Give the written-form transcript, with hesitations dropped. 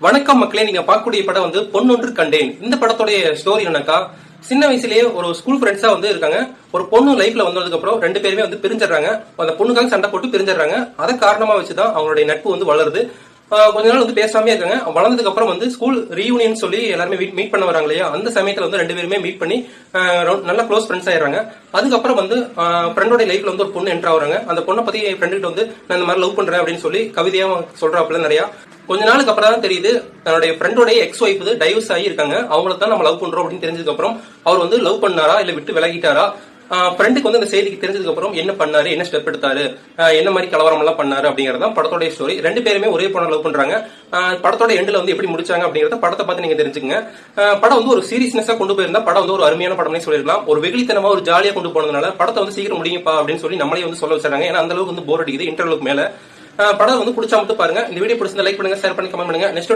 வணக்கம் மக்களே, நீங்க பார்க்கக்கூடிய படம் வந்து பொன்னொன்று கண்டேன். இந்த படத்துடைய ஸ்டோரி என்னக்கா, சின்ன வயசுலயே ஒரு ஸ்கூல் ஃப்ரெண்ட்ஸா வந்து இருக்காங்க. ஒரு பொண்ணு லைஃப்ல வந்ததுக்கு அப்புறம் ரெண்டு பேருமே வந்து பிரிஞ்சிடறாங்க. அந்த பொண்ணுக்காக சண்டை போட்டு பிரிஞ்சிடறாங்க. அதை காரணமா வச்சுதான் அவங்களுடைய நட்பு வந்து வளருது. கொஞ்ச நாள் வந்து பேசாமே இருக்காங்க. வளர்ந்ததுக்கு அப்புறம் வந்து ஸ்கூல் ரீயூனியன் சொல்லி எல்லாருமே மீட் பண்ண வராங்க இல்லையா, அந்த சமயத்துல வந்து ரெண்டு பேருமே மீட் பண்ணி நல்ல க்ளோஸ் ஃப்ரெண்ட்ஸ் ஆயிடுறாங்க. அதுக்கப்புறம் வந்து ஃப்ரெண்டோட லைஃப்ல வந்து ஒரு பொண்ணு என்ட்ரு ஆகுறாங்க. அந்த பொண்ணை பத்தி ஃப்ரெண்டு கிட்ட வந்து நான் இந்த மாதிரி லவ் பண்றேன் அப்படின்னு சொல்லி கவிதையா சொல்றாப்புல நிறைய. கொஞ்ச நாளுக்கு அப்புறம் தான் தெரியுது தன்னுடைய ஃப்ரெண்டோட எக்ஸ் ஒய்ஃப் வந்து டைவர்ஸ் ஆகி இருக்காங்க. அவங்கள தான் நம்ம லவ் பண்றோம் அப்படின்னு தெரிஞ்சதுக்கு அப்புறம் அவர் வந்து லவ் பண்ணாரா இல்ல விட்டு விலகிட்டாரா, ஃப்ரெண்டுக்கு வந்து இந்த செய்திக்கு தெரிஞ்சதுக்கு அப்புறம் என்ன பண்ணாரு, என்ன ஸ்டெப் எடுத்தாரு, என்ன மாதிரி கலவரம் எல்லாம் பண்ணாரு அப்படிங்கறத படத்தோட ஸ்டோரி. ரெண்டு பேருமே ஒரே பொண்ணை லவ் பண்றாங்க. படத்தோட எண்ட்ல வந்து எப்படி முடிச்சாங்க அப்படிங்கறத படத்தை பார்த்து நீங்க தெரிஞ்சுக்கங்க. படம் வந்து ஒரு சீரியஸ்னஸா கொண்டு போயிருந்தா படம் வந்து ஒரு அருமையான படம்னே சொல்லிருக்கலாம். ஒரு வெகுளித்தனமா ஒரு ஜாலியா கொண்டு போனதுனால படத்தை வந்து சீக்கிரம் முடியுப்பா அப்படின்னு சொல்லி நம்மளே வந்து சொல்ல வச்சாங்க. ஏன்னா அந்த அளவுக்கு வந்து போர் அடிக்குது இன்டர்வலுக்கு மேல. படம் வந்து பிடிச்சா மட்டும் பாருங்க. இந்த வீடியோ பிடிச்சிருந்தா லைக் பண்ணுங்க, ஷேர் பண்ணி கமெண்ட் பண்ணுங்க. நெக்ஸ்ட்